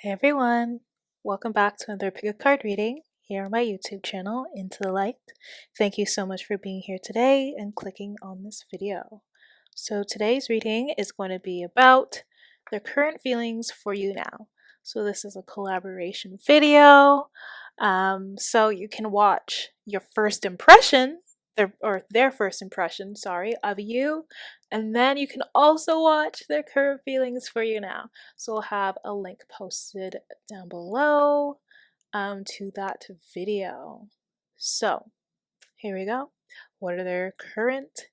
Hey everyone, welcome back to another pick a card reading here on my YouTube channel, Into the Light. Thank you so much for being here today and clicking on this video. So today's reading is going to be about the current feelings for you now. So this is a collaboration video, so you can watch your first impression, their first impression, sorry, of you, and then you can also watch their current feelings for you now. So we'll have a link posted down below to that video. So here we go. What are their current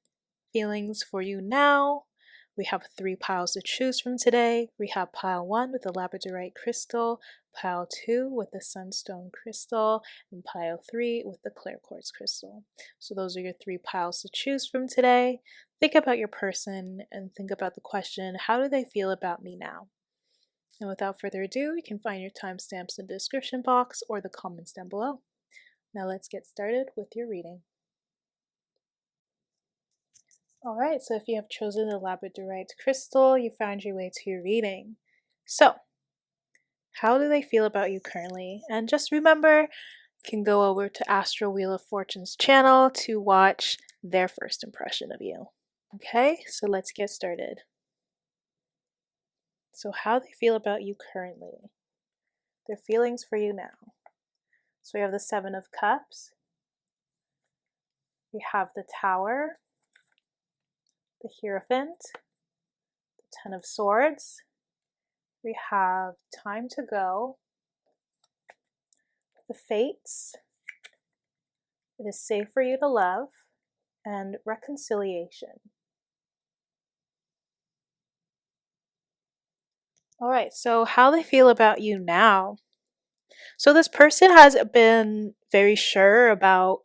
feelings for you now? We have 3 piles to choose from today. We have pile 1 with the labradorite crystal, pile 2 with the sunstone crystal, and pile 3 with the clear quartz crystal. So those are your 3 piles to choose from today. Think about your person and think about the question, how do they feel about me now? And without further ado, you can find your timestamps in the description box or the comments down below. Now let's get started with your reading. Alright, so if you have chosen the labradorite crystal, you found your way to your reading. So, how do they feel about you currently? And just remember, you can go over to Astral Wheel of Fortune's channel to watch their first impression of you. Okay, so let's get started. So how they feel about you currently. Their feelings for you now. So we have the 7 of Cups. We have the Tower. The Hierophant. The 10 of Swords. We have Time to Go. The Fates. It is safe for you to love. And Reconciliation. Alright, so how they feel about you now. So this person has been very sure about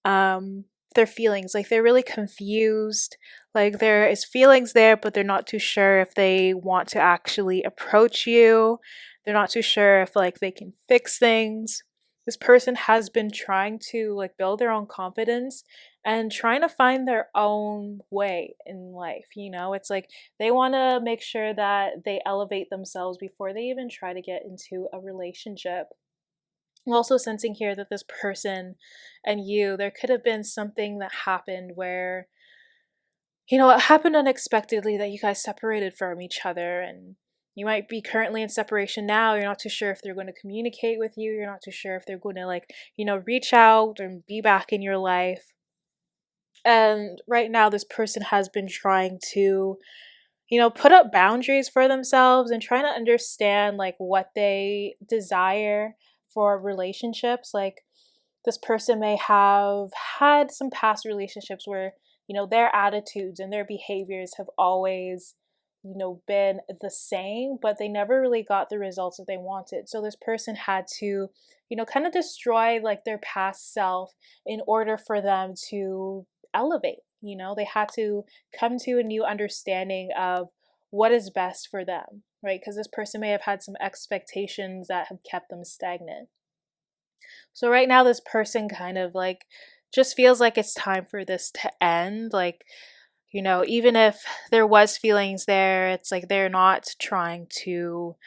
their feelings. Like they're really confused. Like there is feelings there, but they're not too sure if they want to actually approach you. They're not too sure if like they can fix things. This person has been trying to like build their own confidence and trying to find their own way in life. It's like they want to make sure that they elevate themselves before they even try to get into a relationship. I'm also sensing here that this person and you, there could have been something that happened where, it happened unexpectedly that you guys separated from each other, and you might be currently in separation now. You're not too sure if they're going to communicate with you. You're not too sure if they're going to reach out and be back in your life. And right now this person has been trying to, put up boundaries for themselves and trying to understand like what they desire for relationships. Like this person may have had some past relationships where, their attitudes and their behaviors have always, been the same, but they never really got the results that they wanted. So this person had to, kind of destroy like their past self in order for them to elevate. They had to come to a new understanding of what is best for them, right? Because this person may have had some expectations that have kept them stagnant. So right now this person kind of like just feels like it's time for this to end. Like, even if there was feelings there, it's like they're not trying to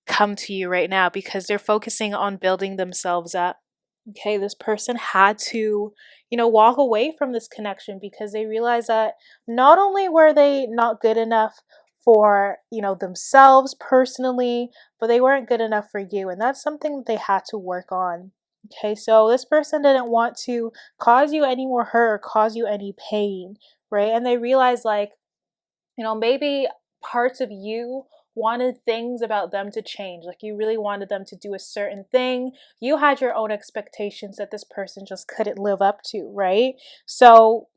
come to you right now because they're focusing on building themselves up. Okay, this person had to, walk away from this connection because they realized that not only were they not good enough for, themselves personally, but they weren't good enough for you. And that's something that they had to work on. Okay, so this person didn't want to cause you any more hurt or cause you any pain, right? And they realized, like, maybe parts of you wanted things about them to change. Like you really wanted them to do a certain thing. You had your own expectations that this person just couldn't live up to, right? So,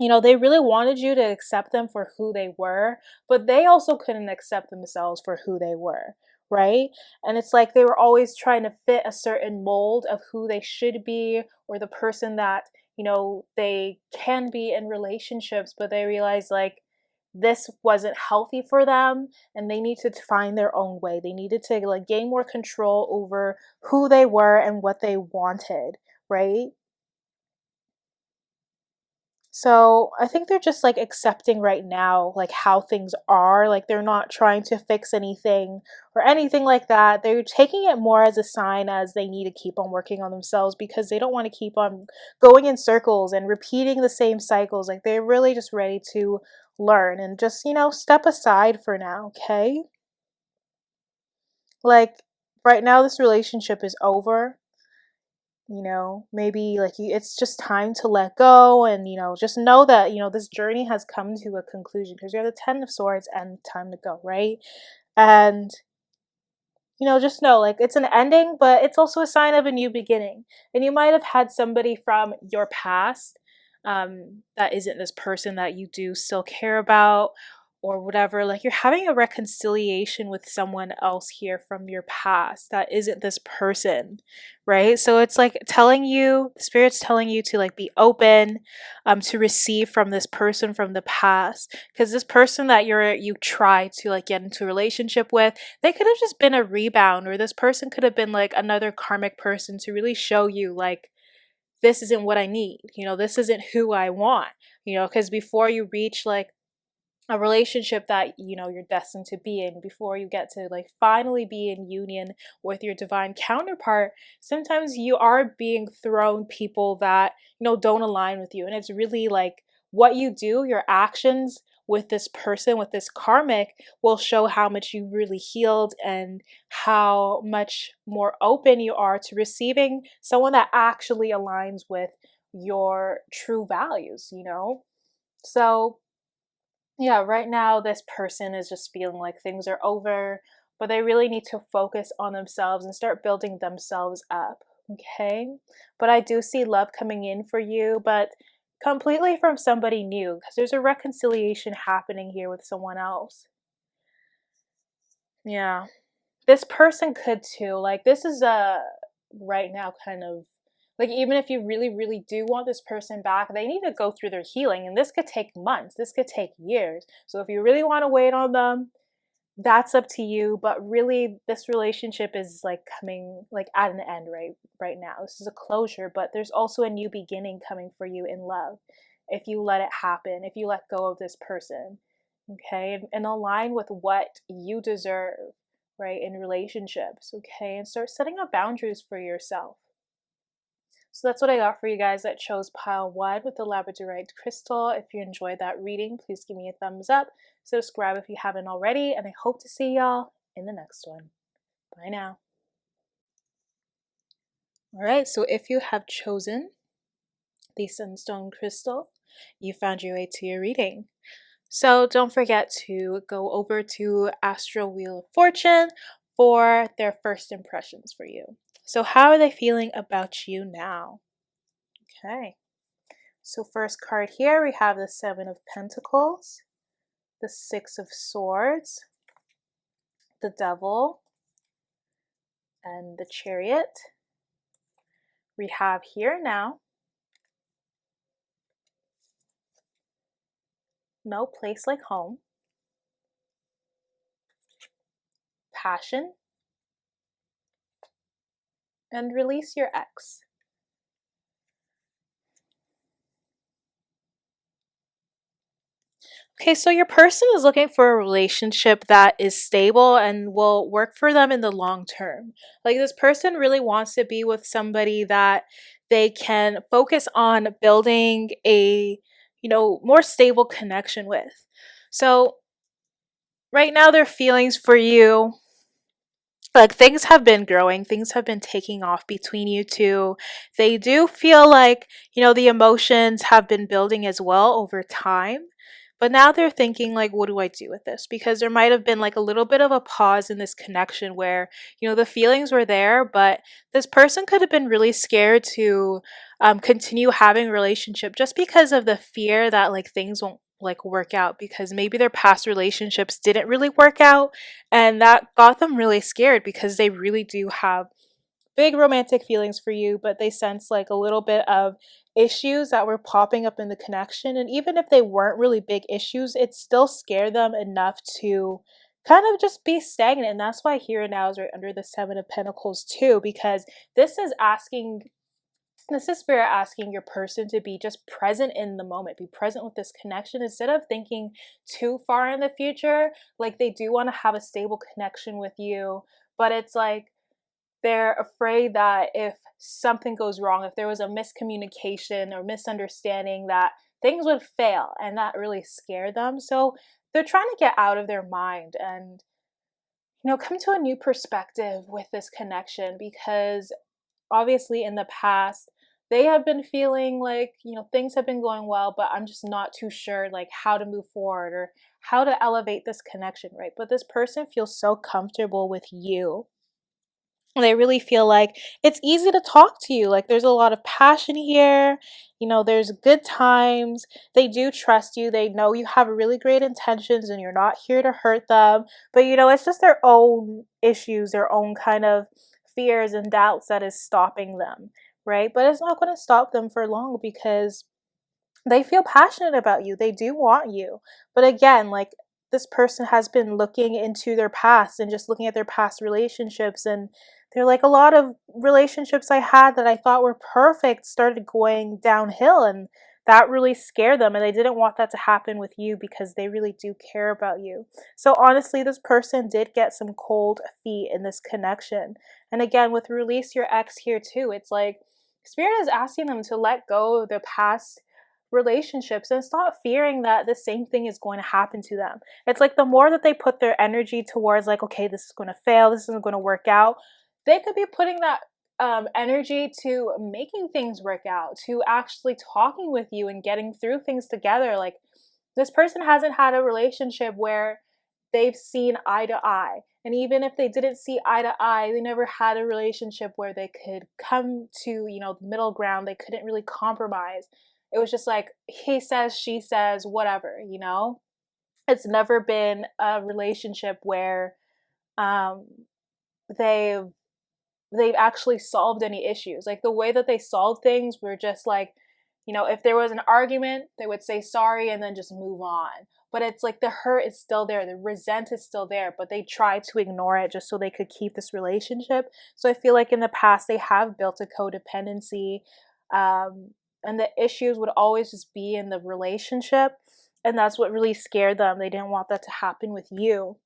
they really wanted you to accept them for who they were, but they also couldn't accept themselves for who they were, right? And it's like they were always trying to fit a certain mold of who they should be or the person that, they can be in relationships, but they realized like this wasn't healthy for them and they needed to find their own way. They needed to like gain more control over who they were and what they wanted, right? So I think they're just like accepting right now, like how things are. Like they're not trying to fix anything or anything like that. They're taking it more as a sign as they need to keep on working on themselves because they don't want to keep on going in circles and repeating the same cycles. Like they're really just ready to learn and just, step aside for now, okay? Like right now, this relationship is over. Maybe like it's just time to let go and just know that this journey has come to a conclusion because you're the 10 of Swords and time to go, right? And just know like it's an ending, but it's also a sign of a new beginning. And you might have had somebody from your past that isn't this person that you do still care about or whatever. Like you're having a reconciliation with someone else here from your past that isn't this person, right? So it's like telling you, the spirit's telling you to like be open, to receive from this person from the past, because this person that you try to like get into a relationship with, they could have just been a rebound, or this person could have been like another karmic person to really show you like this isn't what I need, this isn't who I want, because before you reach like a relationship that you're destined to be in, before you get to like finally be in union with your divine counterpart, sometimes you are being thrown people that don't align with you. And it's really like what you do, your actions with this person, with this karmic, will show how much you really healed and how much more open you are to receiving someone that actually aligns with your true values. So yeah, right now this person is just feeling like things are over, but they really need to focus on themselves and start building themselves up. Okay? But I do see love coming in for you, but completely from somebody new, because there's a reconciliation happening here with someone else. Yeah. This person could too. Like this is a right now kind of like, even if you really really do want this person back, they need to go through their healing, and this could take months, this could take years. So if you really want to wait on them, that's up to you, but really this relationship is like coming like at an end right now. This is a closure, but there's also a new beginning coming for you in love if you let it happen, if you let go of this person. Okay? And align with what you deserve, right, in relationships. Okay? And start setting up boundaries for yourself. So that's what I got for you guys that chose pile 1 with the labradorite crystal. If you enjoyed that reading, please give me a thumbs up. Subscribe if you haven't already, and I hope to see y'all in the next one. Bye now. All right, so if you have chosen the sunstone crystal, you found your way to your reading. So don't forget to go over to Astro Wheel of Fortune for their first impressions for you. So how are they feeling about you now? Okay. So first card here, we have the 7 of Pentacles, the 6 of Swords, the Devil, and the Chariot. We have here now, no place like home, passion, and release your ex. Okay, so your person is looking for a relationship that is stable and will work for them in the long term. Like this person really wants to be with somebody that they can focus on building a, more stable connection with. So right now their feelings for you, like things have been growing, things have been taking off between you two. They do feel like the emotions have been building as well over time, but now they're thinking like, what do I do with this? Because there might have been like a little bit of a pause in this connection where the feelings were there, but this person could have been really scared to continue having a relationship just because of the fear that like things won't like work out, because maybe their past relationships didn't really work out, and that got them really scared because they really do have big romantic feelings for you, but they sense like a little bit of issues that were popping up in the connection. And even if they weren't really big issues, it still scared them enough to kind of just be stagnant. And that's why here and now is right under the 7 of Pentacles too, because this is asking This is spirit asking your person to be just present in the moment, be present with this connection instead of thinking too far in the future. Like they do want to have a stable connection with you, but it's like they're afraid that if something goes wrong, if there was a miscommunication or misunderstanding, that things would fail, and that really scared them. So they're trying to get out of their mind and come to a new perspective with this connection, because obviously in the past they have been feeling like things have been going well, but I'm just not too sure like how to move forward or how to elevate this connection, right? But this person feels so comfortable with you. They really feel like it's easy to talk to you. Like there's a lot of passion here. There's good times. They do trust you. They know you have really great intentions and you're not here to hurt them. But it's just their own issues, their own kind of fears and doubts that is stopping them, right? But it's not going to stop them for long because they feel passionate about you. They do want you. But again, like this person has been looking into their past and just looking at their past relationships, and they're like, a lot of relationships I had that I thought were perfect started going downhill, and that really scared them, and they didn't want that to happen with you because they really do care about you. So honestly, this person did get some cold feet in this connection. And again, with release your ex here too, it's like spirit is asking them to let go of their past relationships and stop fearing that the same thing is going to happen to them. It's like the more that they put their energy towards like, okay, this is going to fail, this isn't going to work out, they could be putting that energy to making things work out, to actually talking with you and getting through things together. Like this person hasn't had a relationship where they've seen eye to eye. And even if they didn't see eye to eye, they never had a relationship where they could come to, the middle ground. They couldn't really compromise. It was just like, he says, she says, whatever. It's never been a relationship where um, they've they've actually solved any issues. Like the way that they solved things were just like, if there was an argument, they would say sorry and then just move on. But it's like the hurt is still there, the resent is still there, but they tried to ignore it just so they could keep this relationship. So I feel like in the past they have built a codependency, and the issues would always just be in the relationship. And that's what really scared them. They didn't want that to happen with you,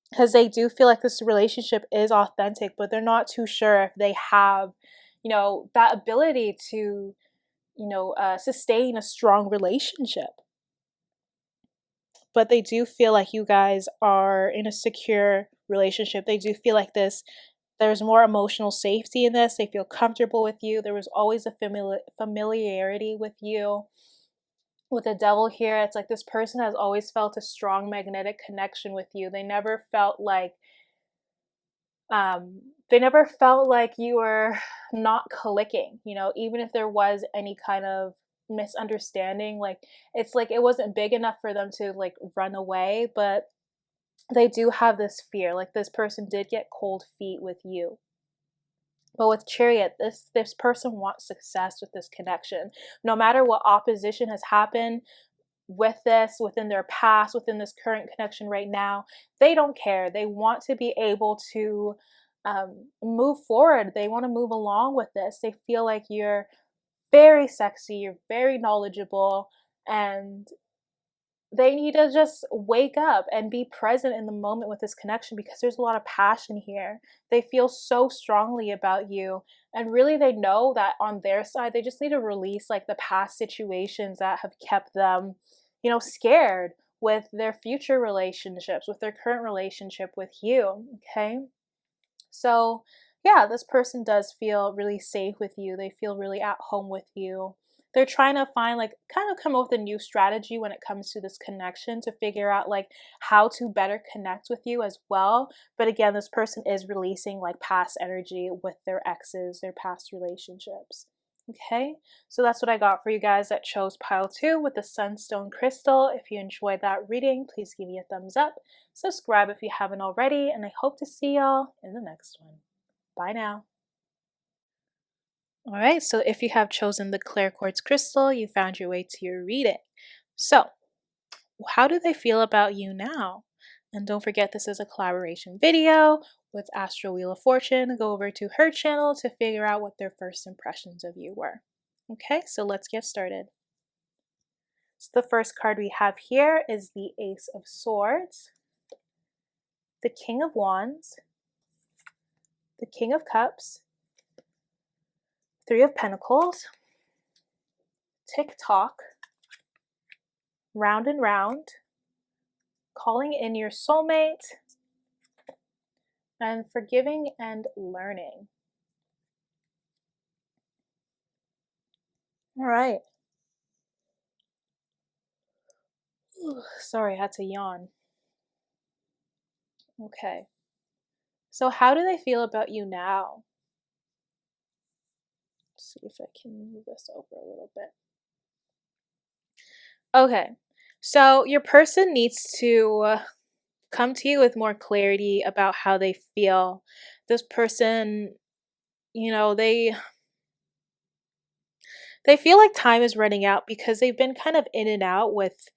because they do feel like this relationship is authentic, but they're not too sure if they have, that ability to, sustain a strong relationship. But they do feel like you guys are in a secure relationship. They do feel like there's more emotional safety in this. They feel comfortable with you. There was always a familiarity with you. With the devil here, it's like this person has always felt a strong magnetic connection with you. They never felt like you were not clicking, even if there was any kind of misunderstanding. Like it's like it wasn't big enough for them to like run away, but they do have this fear. Like this person did get cold feet with you. But with Chariot, this person wants success with this connection. No matter what opposition has happened with this, within their past, within this current connection right now, they don't care. They want to be able to move forward. They want to move along with this. They feel like you're very sexy, you're very knowledgeable, and they need to just wake up and be present in the moment with this connection, because there's a lot of passion here. They feel so strongly about you, and really they know that on their side they just need to release like the past situations that have kept them scared with their future relationships, with their current relationship with you. Okay, so yeah, this person does feel really safe with you. They feel really at home with you. They're trying to find like kind of come up with a new strategy when it comes to this connection, to figure out like how to better connect with you as well. But again, this person is releasing like past energy with their exes, their past relationships. Okay, so that's what I got for you guys that chose pile 2 with the sunstone crystal. If you enjoyed that reading, please give me a thumbs up, subscribe if you haven't already, and I hope to see y'all in the next one. Bye now. All right, so if you have chosen the clear quartz crystal, you found your way to your reading. So, how do they feel about you now? And don't forget, this is a collaboration video. with Astro Wheel of Fortune, go over to her channel to figure out what their first impressions of you were. Okay, so let's get started. So the first card we have here is the Ace of Swords, the King of Wands, the King of Cups, Three of Pentacles, Tick Tock, Round and Round, Calling in your soulmate, and Forgiving and Learning. All right. Sorry, I had to yawn. Okay. So how do they feel about you now? Let's see if I can move this over a little bit. Okay. So your person needs to come to you with more clarity about how they feel. This person, you know, they feel like time is running out because they've been kind of in and out with,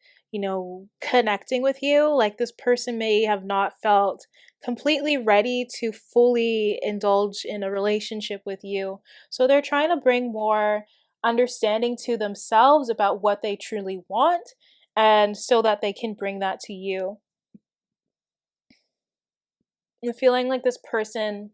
connecting with you. Like this person may have not felt completely ready to fully indulge in a relationship with you. So they're trying to bring more understanding to themselves about what they truly want, and so that they can bring that to you. I'm feeling like this person,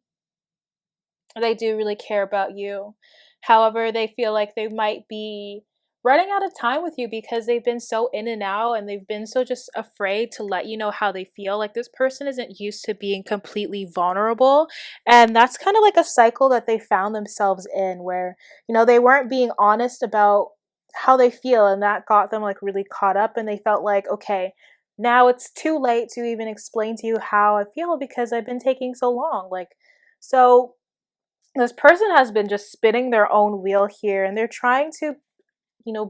they do really care about you. However, they feel like they might be running out of time with you because they've been so in and out, and they've been so just afraid to let you know how they feel. Like this person isn't used to being completely vulnerable. And that's kind of like a cycle that they found themselves in where, they weren't being honest about how they feel. And that got them like really caught up. And they felt like, okay, now it's too late to even explain to you how I feel because I've been taking so long. So this person has been just spinning their own wheel here, and they're trying to,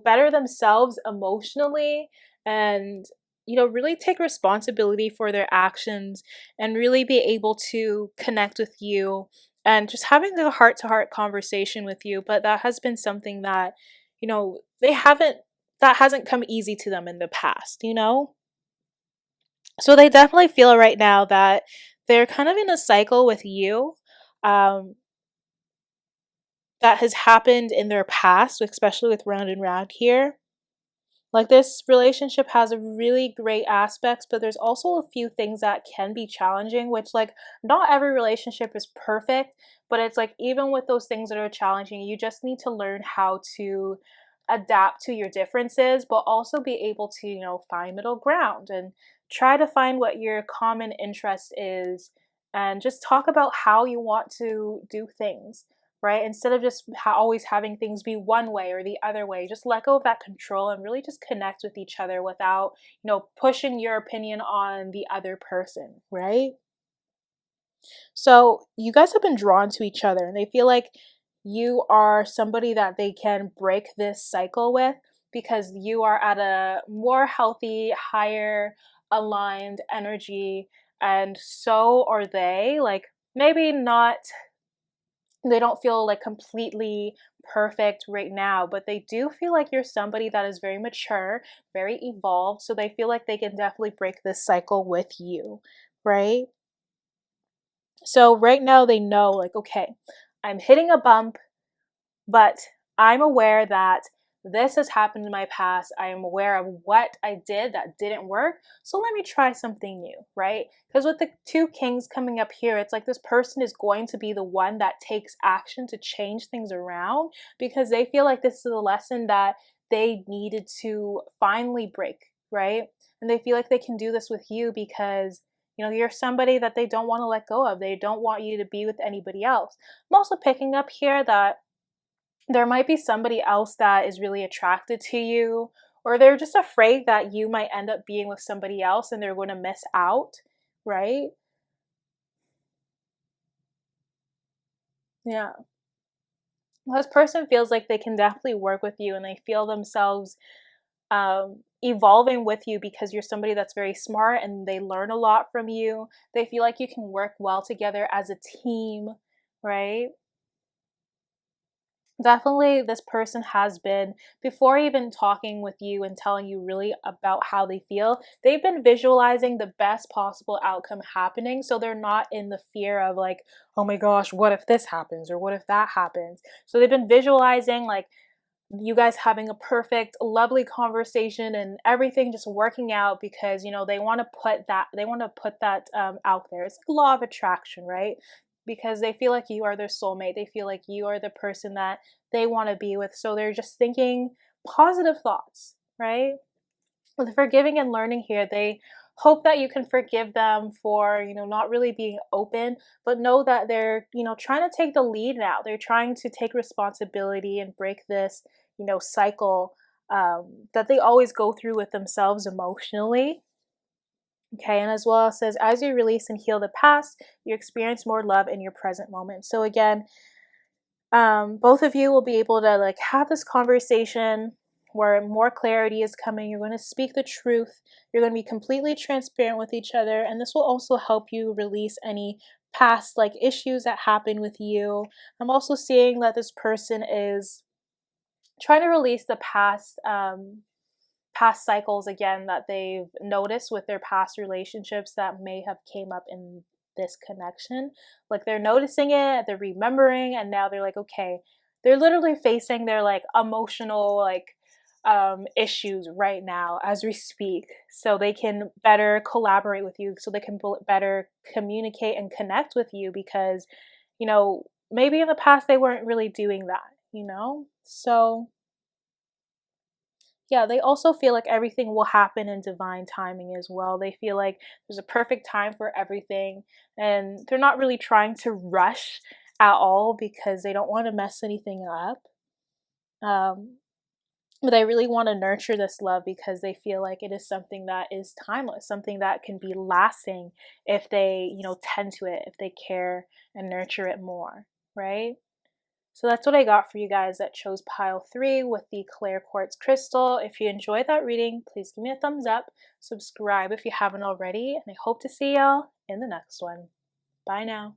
better themselves emotionally, and really take responsibility for their actions, and really be able to connect with you, and just having a heart to heart conversation with you. But that has been something that, they haven't that hasn't come easy to them in the past. So they definitely feel right now that they're kind of in a cycle with you. Um, that has happened in their past, especially with Round and Round here. Like this relationship has a really great aspects, but there's also a few things that can be challenging, which like not every relationship is perfect, but it's like even with those things that are challenging, you just need to learn how to adapt to your differences, but also be able to, find middle ground and try to find what your common interest is, and just talk about how you want to do things, right? Instead of just always having things be one way or the other way, just let go of that control and really just connect with each other without, pushing your opinion on the other person, right? So you guys have been drawn to each other, and they feel like you are somebody that they can break this cycle with because you are at a more healthy, higher aligned energy, and so are they. Like maybe not, they don't feel like completely perfect right now, but they do feel like you're somebody that is very mature, very evolved. So they feel like they can definitely break this cycle with you, right? So right now they know, like, okay, I'm hitting a bump, but I'm aware that this has happened in my past. I am aware of what I did that didn't work. So let me try something new, right? Because with the two kings coming up here, it's like this person is going to be the one that takes action to change things around because they feel like this is a lesson that they needed to finally break, right? And they feel like they can do this with you because you're somebody that they don't want to let go of. They don't want you to be with anybody else. I'm also picking up here that there might be somebody else that is really attracted to you, or they're just afraid that you might end up being with somebody else and they're going to miss out, right? Yeah. Well, this person feels like they can definitely work with you, and they feel themselves evolving with you because you're somebody that's very smart and they learn a lot from you. They feel like you can work well together as a team, right? Definitely, this person has been, before even talking with you and telling you really about how they feel, they've been visualizing the best possible outcome happening. So they're not in the fear of like, oh my gosh, what if this happens or what if that happens? So they've been visualizing like you guys having a perfect, lovely conversation and everything just working out because, they want to put that out there. It's like law of attraction, right? Because they feel like you are their soulmate. They feel like you are the person that they want to be with. So they're just thinking positive thoughts, right? With the forgiving and learning here, they hope that you can forgive them for, not really being open, but know that they're, trying to take the lead now. They're trying to take responsibility and break this, cycle that they always go through with themselves emotionally. Okay, and as well, it says, as you release and heal the past, you experience more love in your present moment. So again, both of you will be able to like have this conversation where more clarity is coming. You're going to speak the truth. You're going to be completely transparent with each other, and this will also help you release any past like issues that happen with you. I'm also seeing that this person is trying to release the past cycles again that they've noticed with their past relationships that may have came up in this connection. Like they're noticing it, they're remembering, and now they're like, okay, they're literally facing their like emotional like issues right now as we speak, so they can better collaborate with you, so they can better communicate and connect with you because maybe in the past they weren't really doing that. So yeah, they also feel like everything will happen in divine timing as well. They feel like there's a perfect time for everything, and they're not really trying to rush at all because they don't want to mess anything up. Um, but they really want to nurture this love because they feel like it is something that is timeless, something that can be lasting if they, tend to it, if they care and nurture it more, right? So that's what I got for you guys that chose pile 3 with the clear quartz crystal. If you enjoyed that reading, please give me a thumbs up, subscribe if you haven't already, and I hope to see y'all in the next one. Bye now.